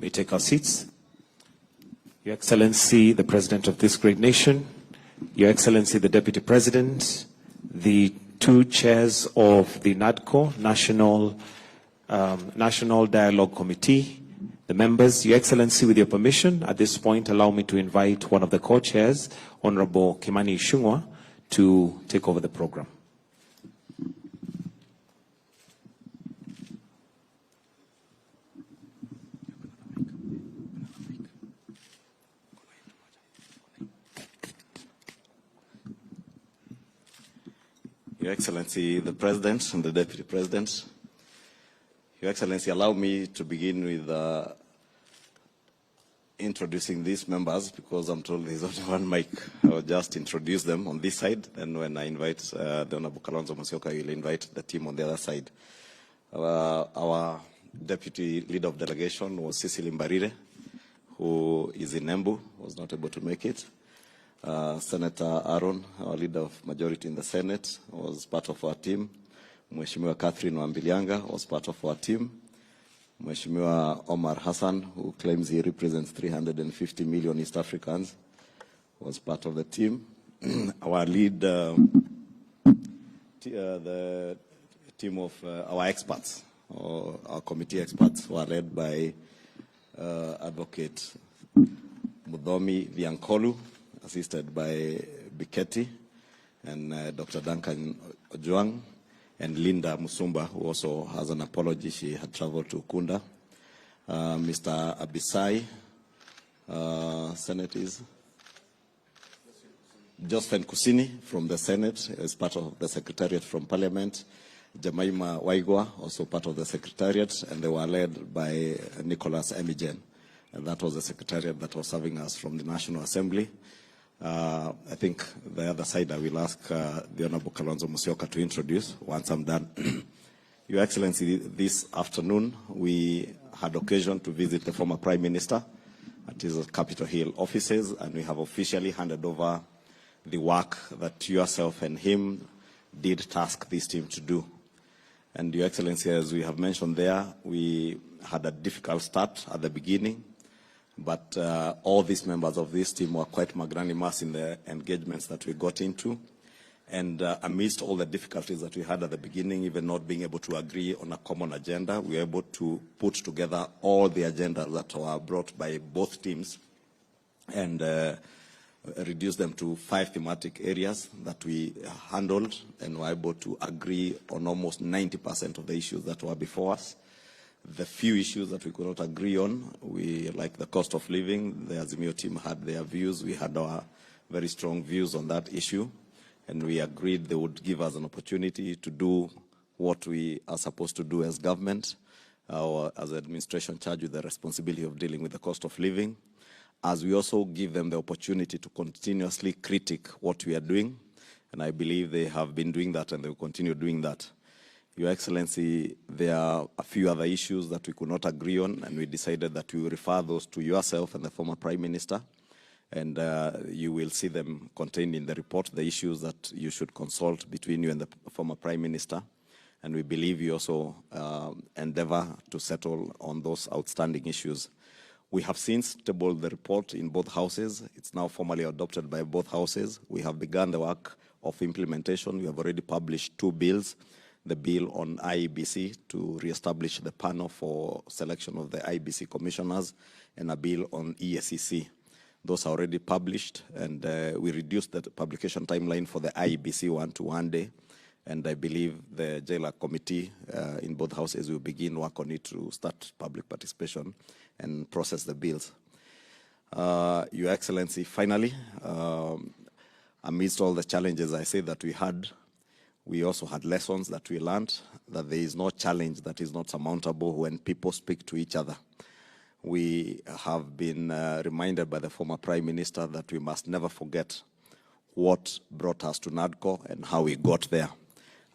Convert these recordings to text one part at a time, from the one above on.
We take our seats. Your Excellency, the President of this great nation, Your Excellency, the Deputy President, the two chairs of the NADCO, National Dialogue Committee, the members, Your Excellency, with your permission, at this point, allow me to invite one of the co-chairs, Honorable Kimani Ichung'wah, to take over the program. Your Excellency, the President and the Deputy President, Your Excellency, allow me to begin with introducing these members, because I'm told there's only one mic. I'll just introduce them on this side, and when I invite the Honorable Kalonzo Musyoka, you'll invite the team on the other side. Our Deputy Leader of Delegation was Cecily Mbarire, who is in Embu, was not able to make it. Senator Aaron, our Leader of Majority in the Senate, was part of our team. Mheshimiwa Catherine Wambilianga was part of our team. Mheshimiwa Omar Hassan, who claims he represents 350 million East Africans, was part of the team. Our lead, the team of our experts, or our committee experts, were led by Advocate Mudomi Viankolu, assisted by Biketi and Dr. Duncan Ojuang, and Linda Musumba, who also has an apology. She had traveled to Kunda. Mr. Abisai, Senate is Josephine Kusini from the Senate, as part of the Secretariat from Parliament. Jemima Waigwa, also part of the Secretariat, and they were led by Nicholas Emigen. And that was the Secretariat that was serving us from the National Assembly. I think the other side I will ask the Honorable Kalonzo Musyoka to introduce once I'm done. Your Excellency, this afternoon we had occasion to visit the former Prime Minister at his Capitol Hill offices, and we have officially handed over the work that yourself and him did task this team to do. And Your Excellency, as we have mentioned there, we had a difficult start at the beginning, but all these members of this team were quite magnanimous in the engagements that we got into. And amidst all the difficulties that we had at the beginning, even not being able to agree on a common agenda, we were able to put together all the agendas that were brought by both teams and reduce them to 5 thematic areas that we handled, and were able to agree on almost 90% of the issues that were before us. The few issues that we could not agree on, like the cost of living, the Azimio team had their views. We had our very strong views on that issue, and we agreed they would give us an opportunity to do what we are supposed to do as government, or as administration charged with the responsibility of dealing with the cost of living, as we also give them the opportunity to continuously critique what we are doing. And I believe they have been doing that, and they will continue doing that. Your Excellency, there are a few other issues that we could not agree on, and we decided that we will refer those to yourself and the former Prime Minister, and you will see them contained in the report, the issues that you should consult between you and the former Prime Minister. And we believe you also endeavor to settle on those outstanding issues. We have since tabled the report in both houses. It's now formally adopted by both houses. We have begun the work of implementation. We have already published 2 bills. The bill on IEBC to reestablish the panel for selection of the IEBC commissioners, and a bill on EACC. Those are already published, and we reduced the publication timeline for the IEBC one to 1 day. And I believe the Jailer Committee in both houses will begin work on it to start public participation and process the bills. Your Excellency, finally, amidst all the challenges I say that we had, we also had lessons that we learned, that there is no challenge that is not surmountable when people speak to each other. We have been reminded by the former Prime Minister that we must never forget what brought us to NADCO and how we got there.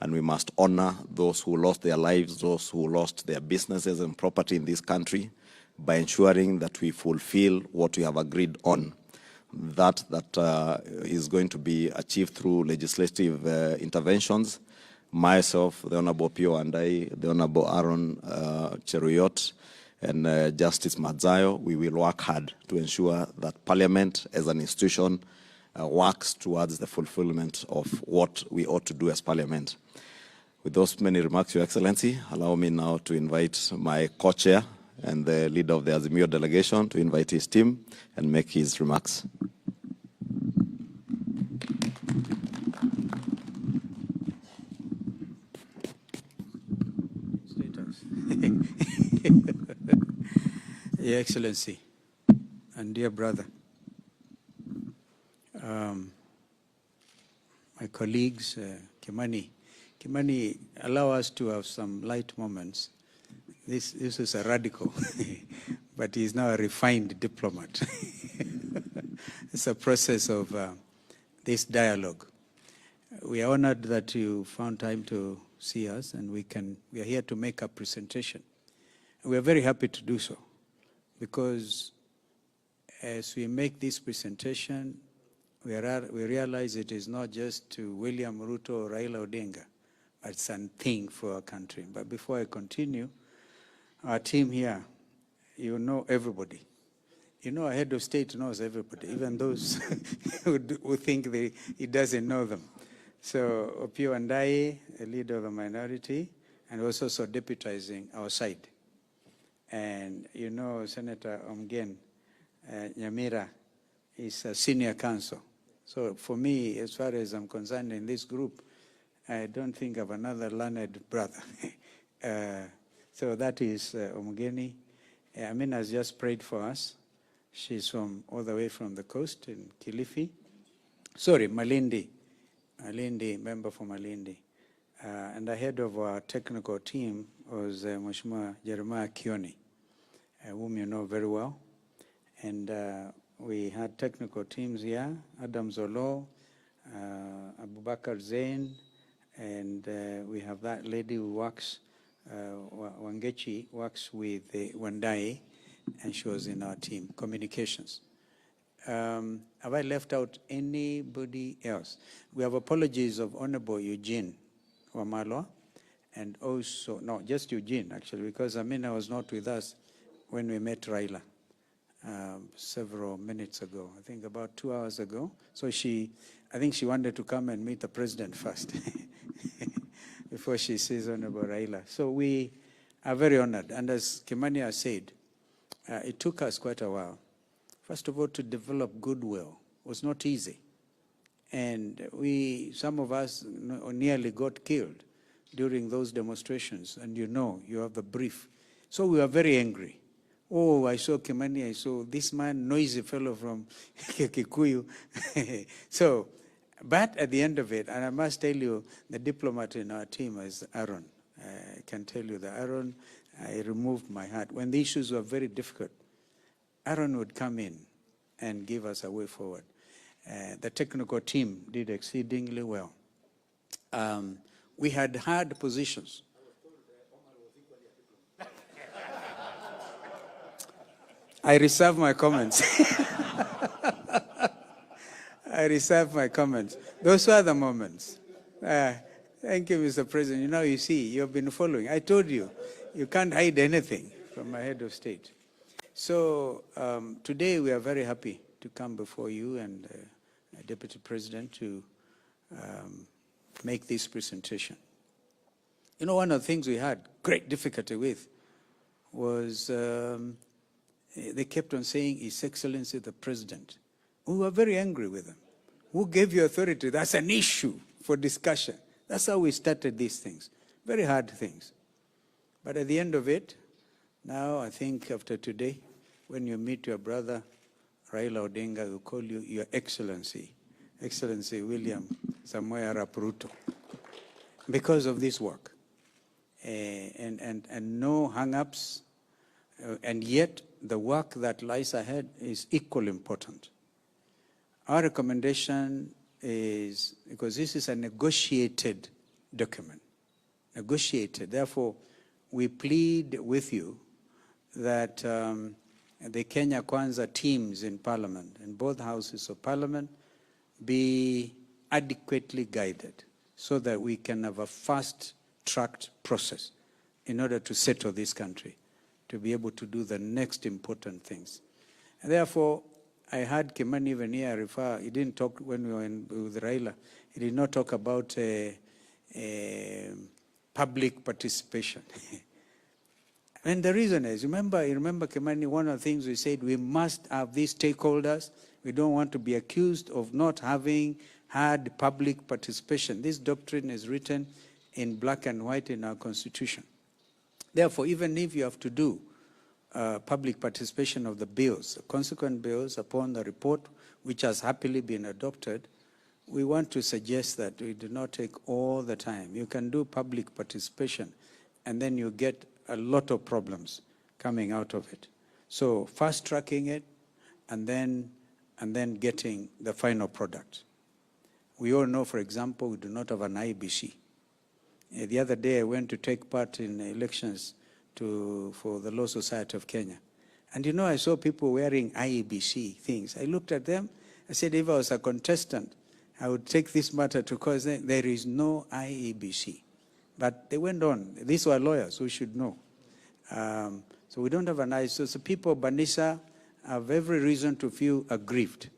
And we must honor those who lost their lives, those who lost their businesses and property in this country, by ensuring that we fulfill what we have agreed on. That is going to be achieved through legislative interventions. Myself, the Honorable Pio and I, the Honorable Aaron Cheruyot, and Justice Madzayo, we will work hard to ensure that Parliament as an institution works towards the fulfillment of what we ought to do as Parliament. With those many remarks, Your Excellency, allow me now to invite my co-chair and the leader of the Azimio delegation to invite his team and make his remarks. Your Excellency and dear brother, my colleagues, Kimani, allow us to have some light moments. This is a radical, but he's now a refined diplomat. It's a process of this dialogue. We are honored that you found time to see us, and we are here to make a presentation. We are very happy to do so, because as we make this presentation, we realize it is not just to William Ruto or Raila Odinga, but it's a thing for our country. But before I continue, our team here, you know everybody. You know, our head of state knows everybody, even those who think he doesn't know them. So Opio Andai, a leader of the minority, and also deputizing our side. And you know, Senator Omgen Nyamira is a senior counsel. So for me, as far as I'm concerned in this group, I don't think of another learned brother. So that is Omgeni. Amina has just prayed for us. She's all the way from the coast in Kilifi. Sorry, Malindi, member for Malindi. And the head of our technical team was Mheshimiwa Jeremiah Kioni, whom you know very well. And we had technical teams here, Adam Zolo, Abubakar Zain, and we have that lady who works, Wangechi, works with Wandai, and she was in our team, communications. Have I left out anybody else? We have apologies of Honorable Eugene Wamalwa, and also, no, just Eugene actually, because Amina was not with us when we met Raila several minutes ago, I think about 2 hours ago. So I think she wanted to come and meet the president first before she sees Honorable Raila. So we are very honored. And as Kimani has said, it took us quite a while. First of all, to develop goodwill was not easy. And some of us nearly got killed during those demonstrations. And you have the brief. So we were very angry. Oh, I saw Kimani, I saw this man, noisy fellow from Kikuyu. So, but at the end of it, and I must tell you, the diplomat in our team is Aaron. I can tell you that Aaron, I removed my hat. When the issues were very difficult, Aaron would come in and give us a way forward. The technical team did exceedingly well. We had hard positions. I reserve my comments. I reserve my comments. Those were the moments. Thank you, Mr. President. You see, you've been following. I told you, you can't hide anything from my head of state. So today we are very happy to come before you and Deputy President to make this presentation. One of the things we had great difficulty with was they kept on saying, His Excellency the President. We were very angry with them. Who gave you authority? That's an issue for discussion. That's how we started these things. Very hard things. But at the end of it, now I think after today, when you meet your brother, Raila Odinga, will call you Your Excellency, Excellency William Samoei Arap Ruto, because of this work. And no hang-ups, and yet the work that lies ahead is equally important. Our recommendation is, because this is a negotiated document, negotiated, therefore we plead with you that the Kenya Kwanza teams in Parliament, in both houses of Parliament, be adequately guided so that we can have a fast-tracked process in order to settle this country to be able to do the next important things. And therefore, I heard Kimani even here refer, he didn't talk when we were with Raila, he did not talk about public participation. And the reason is, you remember Kimani, one of the things we said, we must have these stakeholders. We don't want to be accused of not having had public participation. This doctrine is written in black and white in our constitution. Therefore, even if you have to do public participation of the bills, consequent bills upon the report, which has happily been adopted, we want to suggest that we do not take all the time. You can do public participation, and then you get a lot of problems coming out of it. So fast-tracking it, and then getting the final product. We all know, for example, we do not have an IEBC. The other day, I went to take part in elections for the Law Society of Kenya. And you know, I saw people wearing IEBC things. I looked at them. I said, if I was a contestant, I would take this matter to court. There is no IEBC. But they went on. These were lawyers who should know. So we don't have an IEBC. So people of Banisa have every reason to feel aggrieved.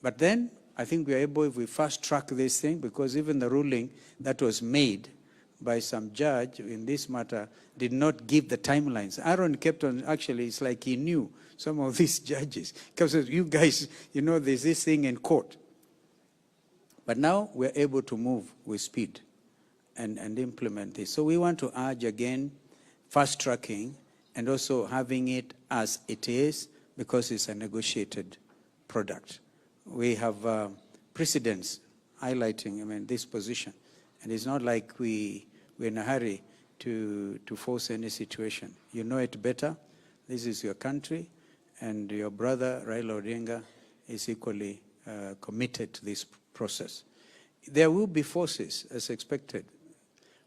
But then, I think we are able, if we fast-track this thing, because even the ruling that was made by some judge in this matter did not give the timelines. Aaron kept on, actually, it's like he knew some of these judges. Because you guys, you know, there's this thing in court. But now we're able to move with speed and implement this. So we want to urge again, fast-tracking and also having it as it is, because it's a negotiated product. We have precedents highlighting, this position. And it's not like we're in a hurry to force any situation. You know it better. This is your country, and your brother, Raila Odinga, is equally committed to this process. There will be forces, as expected,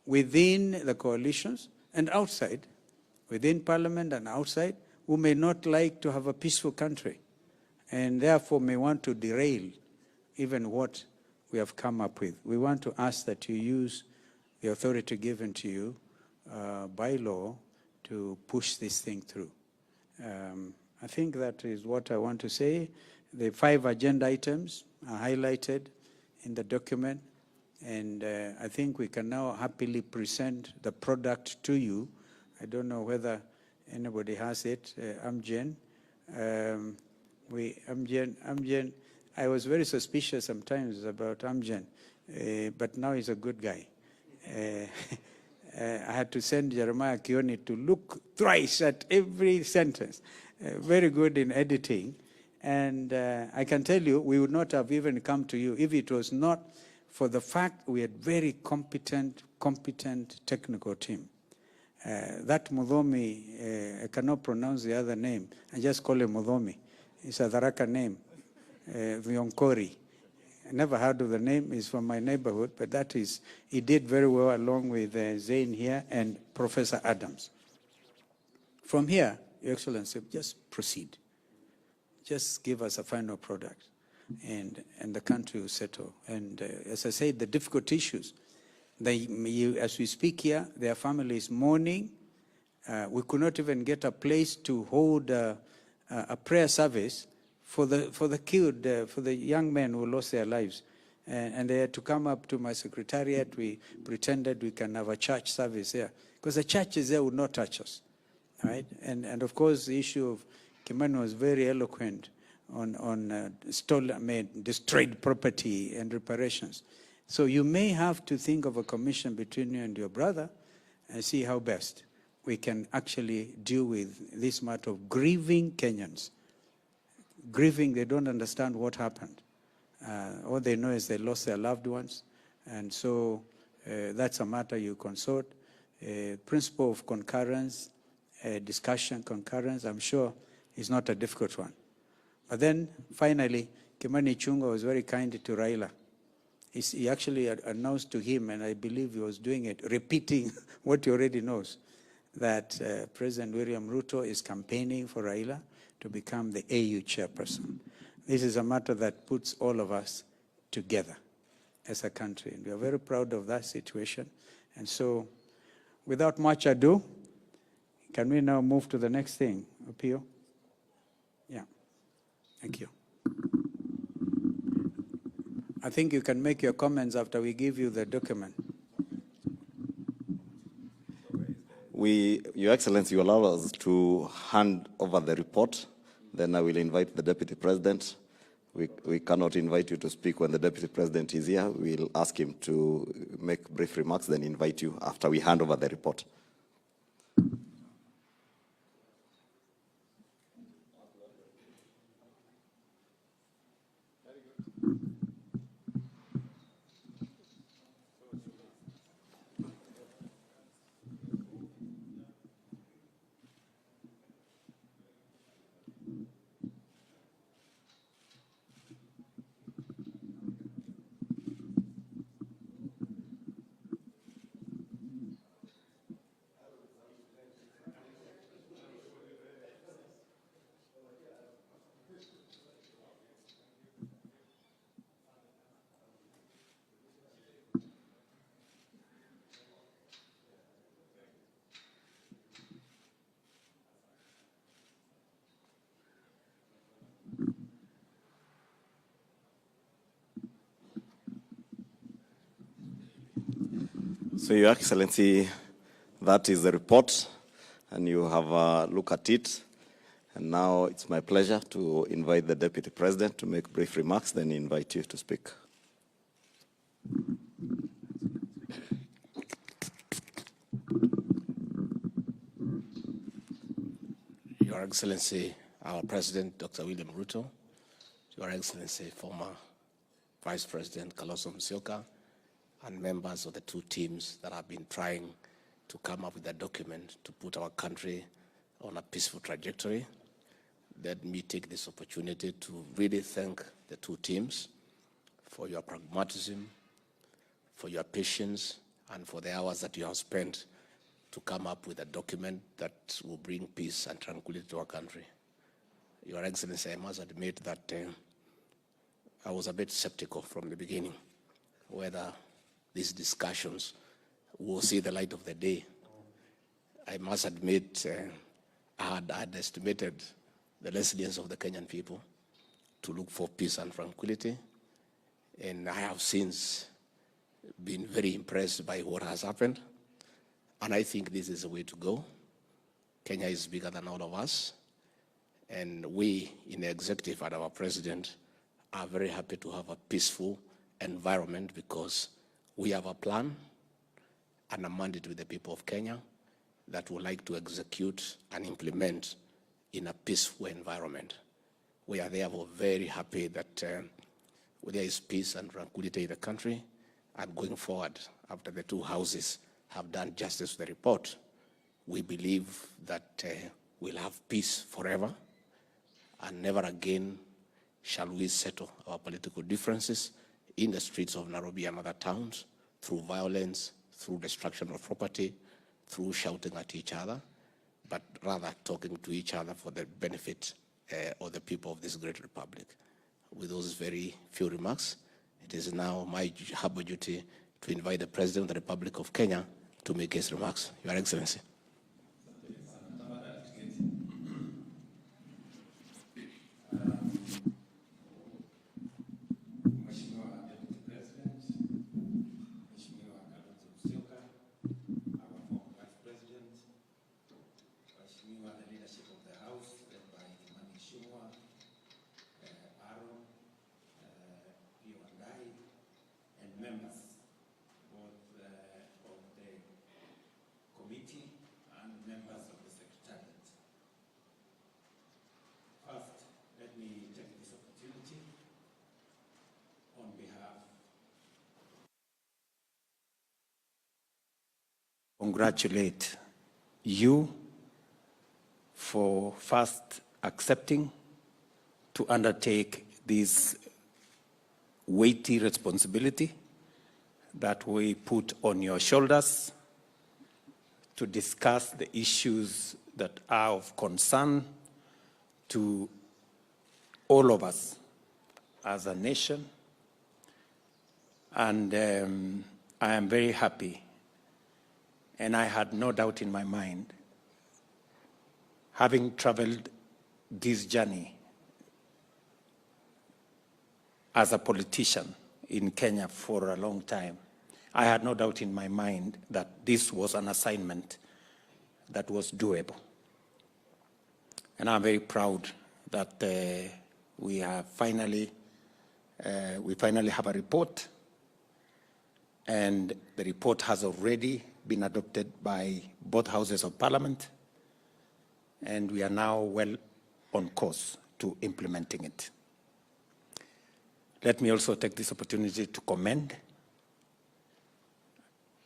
within the coalitions and outside, within Parliament and outside, who may not like to have a peaceful country, and therefore may want to derail even what we have come up with. We want to ask that you use the authority given to you by law to push this thing through. I think that is what I want to say. The 5 agenda items are highlighted in the document, and I think we can now happily present the product to you. I don't know whether anybody has it. Amjen. Amjen, I was very suspicious sometimes about Amjen, but now he's a good guy. I had to send Jeremiah Kioni to look thrice at every sentence. Very good in editing. And I can tell you, we would not have even come to you if it was not for the fact we had very competent technical team. That Mudhomi, I cannot pronounce the other name. I just call him Mudhomi. It's a Tharaka name, Vionkori. I never heard of the name. He's from my neighborhood, but that is, he did very well along with Zain here and Professor Adams. From here, Your Excellency, just proceed. Just give us a final product, and the country will settle. And as I said, the difficult issues, as we speak here, their family is mourning. We could not even get a place to hold a prayer service for the killed, for the young men who lost their lives. And they had to come up to my secretariat. We pretended we can have a church service there, because the churches there would not touch us, right? And of course, the issue of Kimani was very eloquent on destroyed property and reparations. So you may have to think of a commission between you and your brother and see how best we can actually deal with this matter of grieving Kenyans. Grieving, they don't understand what happened. All they know is they lost their loved ones. And so that's a matter you consort. Principle of concurrence, discussion, concurrence, I'm sure is not a difficult one. But then, finally, Kimani Ichung'wah was very kind to Raila. He actually announced to him, and I believe he was doing it, repeating what he already knows, that President William Ruto is campaigning for Raila to become the AU chairperson. This is a matter that puts all of us together as a country, and we are very proud of that situation. And so, without much ado, Can we now move to the next thing, Appeal? Yeah, thank you. I think you can make your comments after we give you the document. Your Excellency, you allow us to hand over the report. Then I will invite the Deputy President. We cannot invite you to speak when the Deputy President is here. We'll ask him to make brief remarks, then invite you after we hand over the report. So, Your Excellency, that is the report, and you have a look at it. And now it's my pleasure to invite the Deputy President to make brief remarks, then invite you to speak. Your Excellency, our President, Dr. William Ruto, Your Excellency, former Vice President Kalonzo Musyoka, and members of the two teams that have been trying to come up with a document to put our country on a peaceful trajectory. Let me take this opportunity to really thank the two teams for your pragmatism, for your patience, and for the hours that you have spent to come up with a document that will bring peace and tranquility to our country. Your Excellency, I must admit that I was a bit skeptical from the beginning whether these discussions will see the light of the day. I must admit I had estimated the resilience of the Kenyan people to look for peace and tranquility, and I have since been very impressed by what has happened, and I think this is the way to go. Kenya is bigger than all of us, and we in the executive and our president are very happy to have a peaceful environment because we have a plan and a mandate with the people of Kenya that would like to execute and implement in a peaceful environment. We are therefore very happy that there is peace and tranquility in the country, and going forward, after the two houses have done justice to the report, we believe that we'll have peace forever, and never again shall we settle our political differences in the streets of Nairobi and other towns through violence, through destruction of property, through shouting at each other, but rather talking to each other for the benefit of the people of this great republic. With those very few remarks, it is now my humble duty to invite the President of the Republic of Kenya to make his remarks. Your Excellency. Congratulate you for first accepting to undertake this weighty responsibility that we put on your shoulders to discuss the issues that are of concern to all of us as a nation. And I am very happy, and I had no doubt in my mind having traveled this journey as a politician in Kenya for a long time, I had no doubt in my mind that this was an assignment that was doable. And I'm very proud that we finally have a report, and the report has already been adopted by both houses of parliament, and we are now well on course to implementing it. Let me also take this opportunity to commend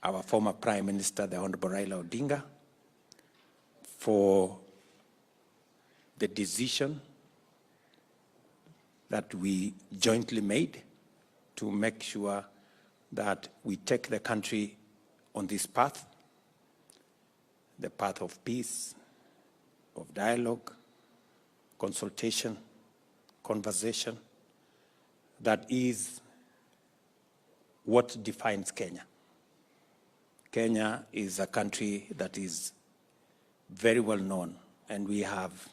our former Prime Minister, the Honorable Raila Odinga, for the decision that we jointly made to make sure that we take the country on this path, the path of peace, of dialogue, consultation, conversation, that is what defines Kenya. Kenya is a country that is very well known, and we have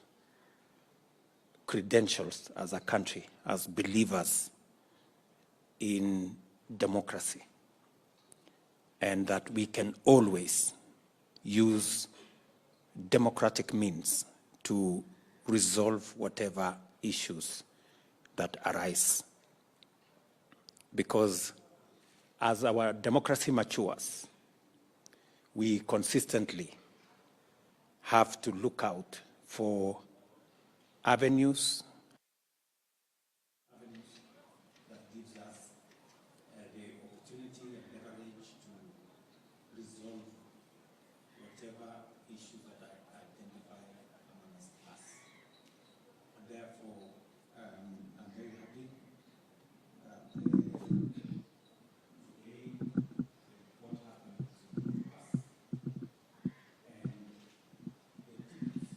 credentials as a country, as believers in democracy, and that we can always use democratic means to resolve whatever issues that arise. Because as our democracy matures, we consistently have to look out for avenues that gives us the opportunity and leverage to resolve whatever issues that are identified amongst us. And therefore, I'm very happy that today what happened to us and the teams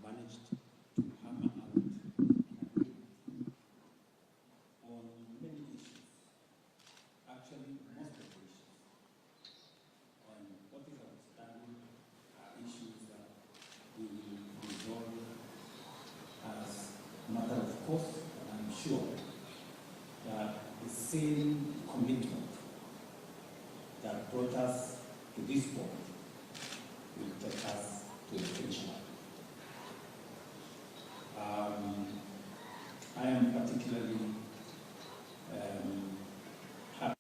managed to hammer out an agreement on many issues, actually most of the issues. And what is outstanding are issues that we will resolve as a matter of course, and I'm sure that the same commitment that brought us to this point will take us to the finish line. I am particularly happy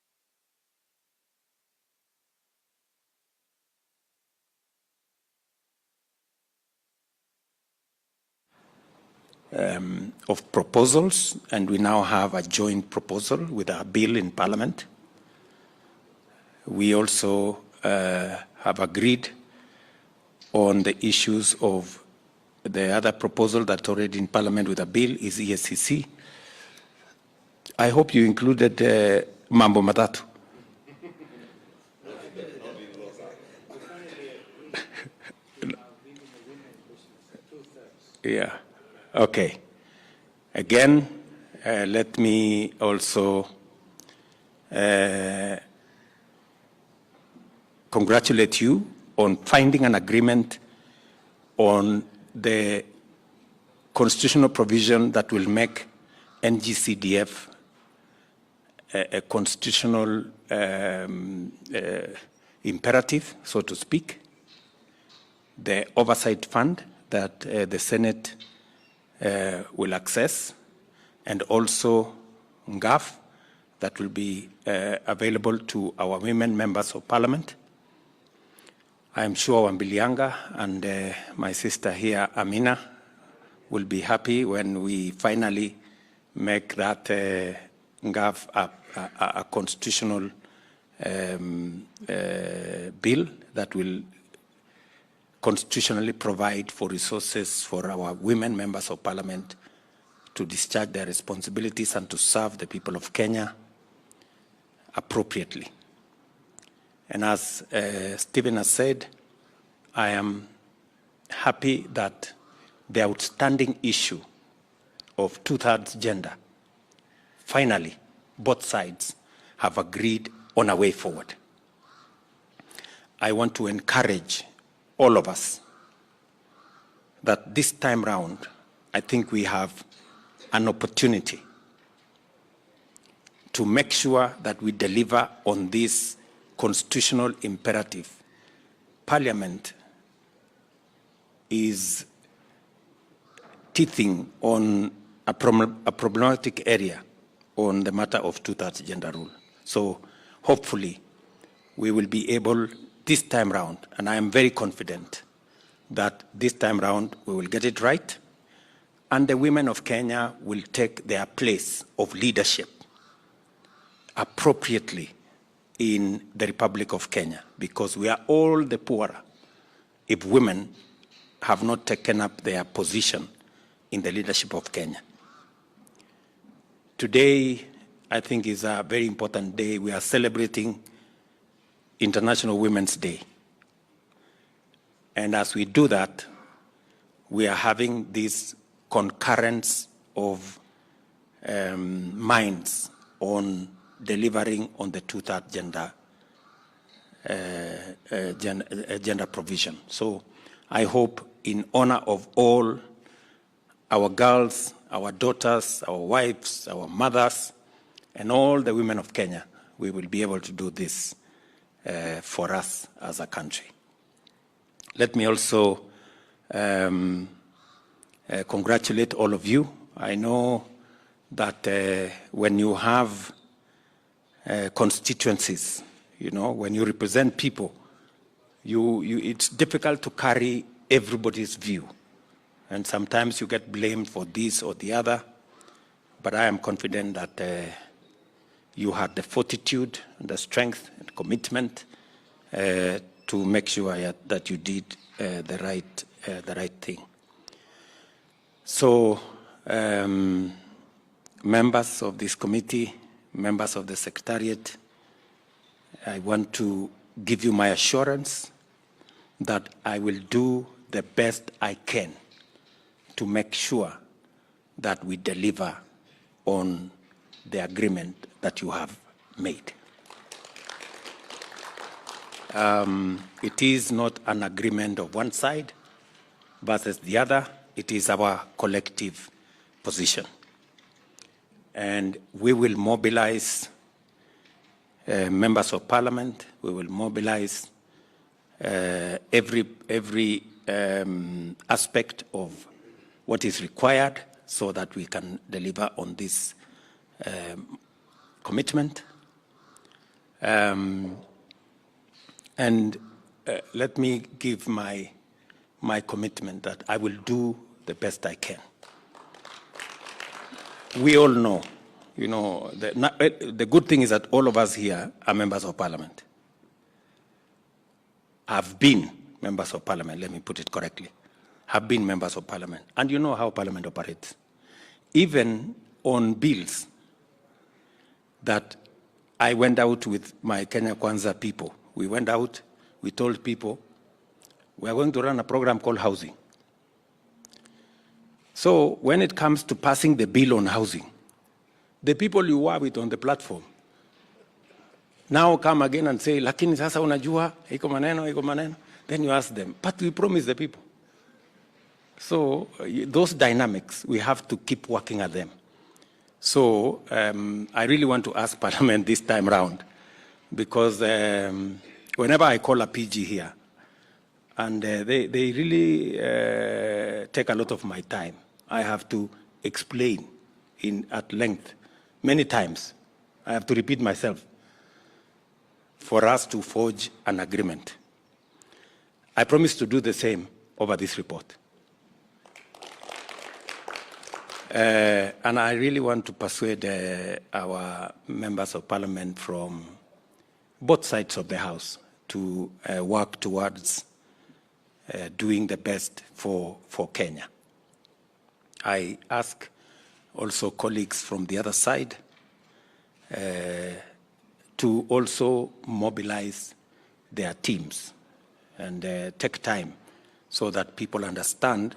of proposals, and we now have a joint proposal with a bill in Parliament. We also have agreed on the issues of the other proposal that's already in Parliament with a bill is ESCC. I hope you included Mambo Matatu. Yeah, okay. Again, let me also congratulate you on finding an agreement on the constitutional provision that will make NGCDF a constitutional imperative, so to speak. The oversight fund that the Senate will access, and also NGAF that will be available to our women members of parliament. I am sure Wambilianga and my sister here, Amina, will be happy when we finally make that NGAF a constitutional bill that will constitutionally provide for resources for our women members of parliament to discharge their responsibilities and to serve the people of Kenya appropriately. And as Stephen has said, I am happy that the outstanding issue of two-thirds gender, finally, both sides have agreed on a way forward. I want to encourage all of us that this time round, I think we have an opportunity to make sure that we deliver on this constitutional imperative. Parliament is teething on a problematic area on the matter of two-thirds gender rule. So hopefully we will be able this time round, and I am very confident that this time round we will get it right, and the women of Kenya will take their place of leadership appropriately in the Republic of Kenya, because we are all the poorer if women have not taken up their position in the leadership of Kenya. Today, I think, is a very important day. We are celebrating International Women's Day. And as we do that, we are having this concurrence of minds on delivering on the two-thirds gender provision. So I hope, in honor of all our girls, our daughters, our wives, our mothers, and all the women of Kenya, we will be able to do this for us as a country. Let me also congratulate all of you. I know that when you have constituencies, you know, when you represent people, it's difficult to carry everybody's view. And sometimes you get blamed for this or the other. But I am confident that you had the fortitude, and the strength, and commitment to make sure that you did the right thing. So, members of this committee, members of the Secretariat, I want to give you my assurance that I will do the best I can to make sure that we deliver on the agreement that you have made. It is not an agreement of one side versus the other. It is our collective position. And we will mobilize members of parliament. We will mobilize every aspect of what is required so that we can deliver on this commitment. And let me give my commitment that I will do the best I can. We all know, you know, the good thing is that all of us here are members of parliament. Have been members of parliament, let me put it correctly. Have been members of parliament. And you know how parliament operates. Even on bills that I went out with my Kenya Kwanza people. We went out, we told people, we are going to run a program called housing. So when it comes to passing the bill on housing, the people you were with on the platform now come again and say, lakini sasa unajua, iko maneno. Then you ask them, but we promise the people. So those dynamics, we have to keep working at them. So I really want to ask Parliament this time round, because whenever I call a PG here, and they really take a lot of my time, I have to explain at length, many times. I have to repeat myself for us to forge an agreement. I promise to do the same over this report. And I really want to persuade our members of parliament from both sides of the House to work towards doing the best for Kenya. I ask also colleagues from the other side to also mobilize their teams and take time so that people understand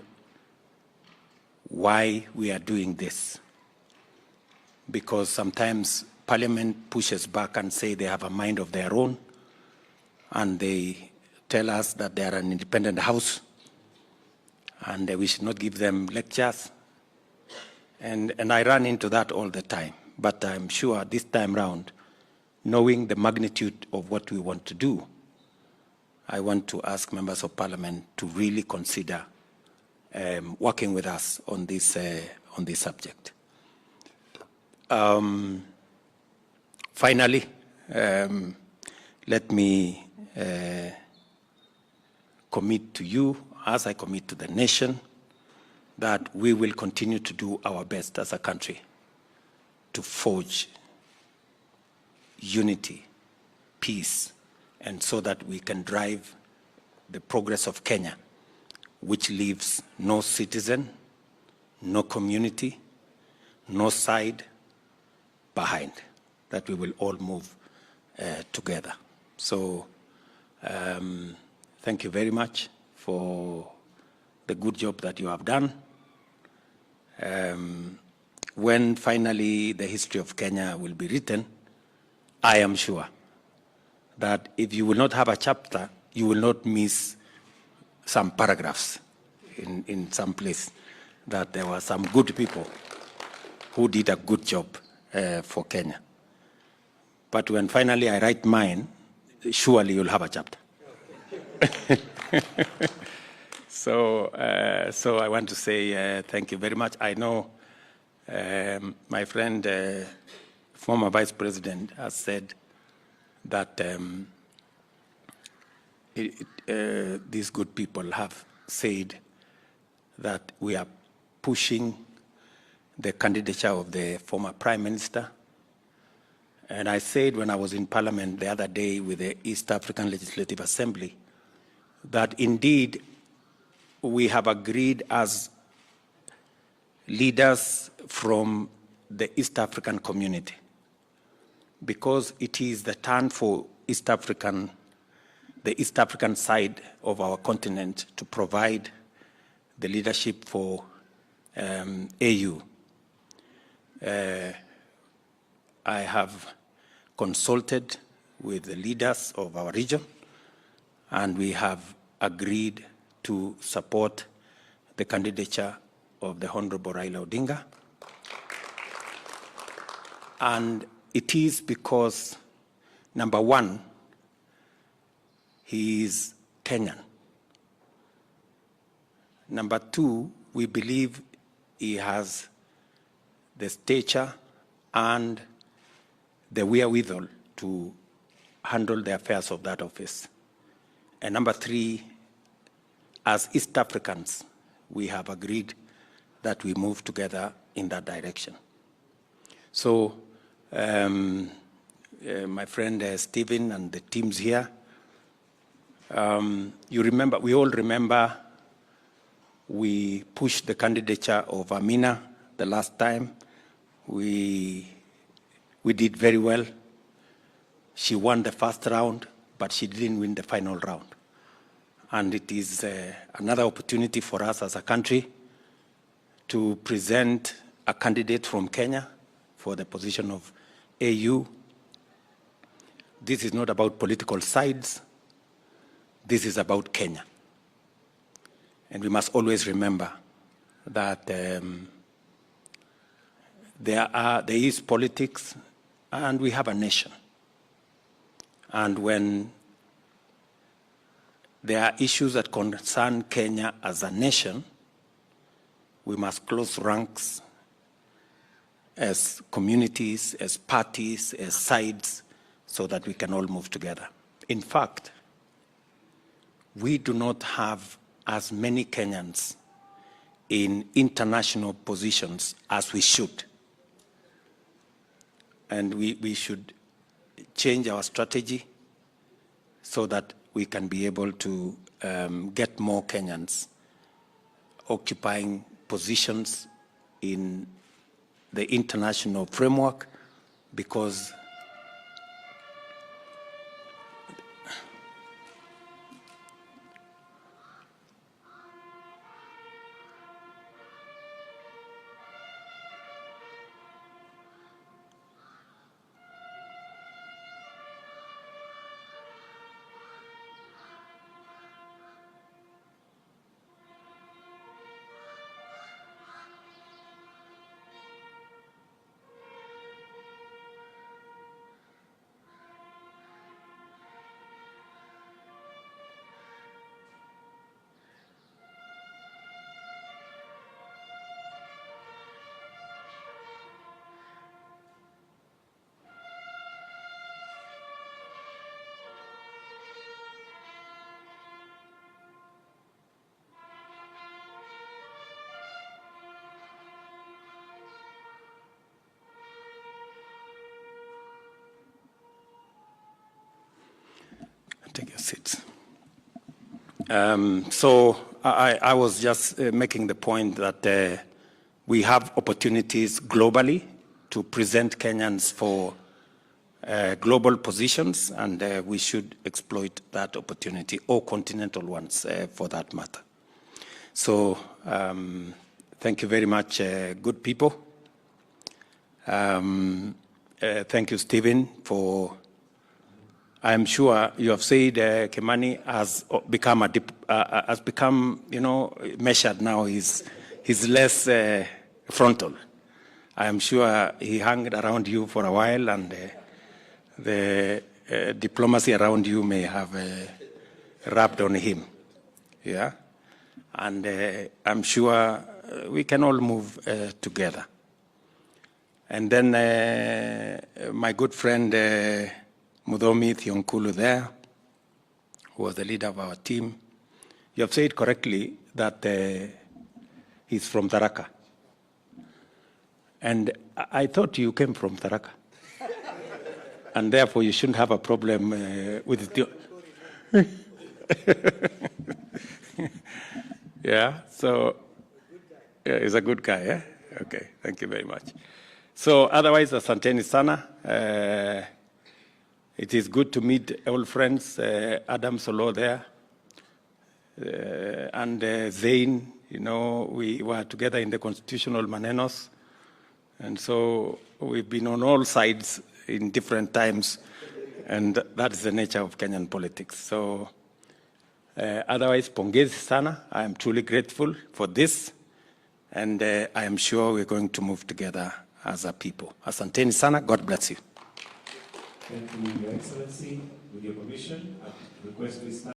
why we are doing this. Because sometimes Parliament pushes back and say they have a mind of their own, and they tell us that they are an independent house, and we should not give them lectures. And I run into that all the time. But I'm sure this time round, knowing the magnitude of what we want to do, I want to ask members of parliament to really consider working with us on this subject. Finally, let me commit to you, as I commit to the nation, that we will continue to do our best as a country to forge unity, peace, and so that we can drive the progress of Kenya, which leaves no citizen, no community, no side behind, that we will all move together. So thank you very much for the good job that you have done. When finally the history of Kenya will be written, I am sure that if you will not have a chapter, you will not miss some paragraphs in some place, that there were some good people who did a good job for Kenya. But when finally I write mine, surely you'll have a chapter. So I want to say thank you very much. I know my friend, former Vice President, has said that these good people have said that we are pushing the candidature of the former Prime Minister. And I said when I was in Parliament the other day with the East African Legislative Assembly that indeed we have agreed as leaders from the East African community, because it is the turn for the East African side of our continent to provide the leadership for AU. I have consulted with the leaders of our region, and we have agreed to support the candidature of the Honorable Raila Odinga. And it is because, number one, he is Kenyan. Number two, we believe he has the stature and the wherewithal to handle the affairs of that office. And number three, as East Africans, we have agreed that we move together in that direction. So, my friend Stephen and the teams here, we all remember we pushed the candidature of Amina the last time. We did very well. She won the first round, but she didn't win the final round. And it is another opportunity for us as a country to present a candidate from Kenya for the position of AU. This is not about political sides. This is about Kenya. And we must always remember that there is politics and we have a nation. And when there are issues that concern Kenya as a nation, we must close ranks as communities, as parties, as sides, so that we can all move together. In fact, we do not have as many Kenyans in international positions as we should. And we should change our strategy so that we can be able to get more Kenyans occupying positions in the international framework, because seats. So I was just making the point that we have opportunities globally to present Kenyans for global positions, and we should exploit that opportunity, or continental ones for that matter. So thank you very much, good people. Thank you, Stephen, for, I'm sure you have said Kimani has become, you know, measured now. He's less frontal. I am sure he hung around you for a while, and the diplomacy around you may have rubbed on him. Yeah, and I'm sure we can all move together. And then my good friend Mudomi Thionkulu there, who was the leader of our team, you have said correctly that he's from Tharaka. And I thought you came from Tharaka. And therefore you shouldn't have a problem with it. Yeah, so yeah, he's a good guy, eh? Okay, thank you very much. So otherwise, asanteni sana. It is good to meet old friends, Adam Solo there, and Zain. You know, we were together in the constitutional manenos, and so we've been on all sides in different times, and that is the nature of Kenyan politics. So otherwise, pongezi sana. I am truly grateful for this, and I am sure we're going to move together as a people. Asanteni sana. God bless you. Thank you, Your Excellency. With your permission, I request we start.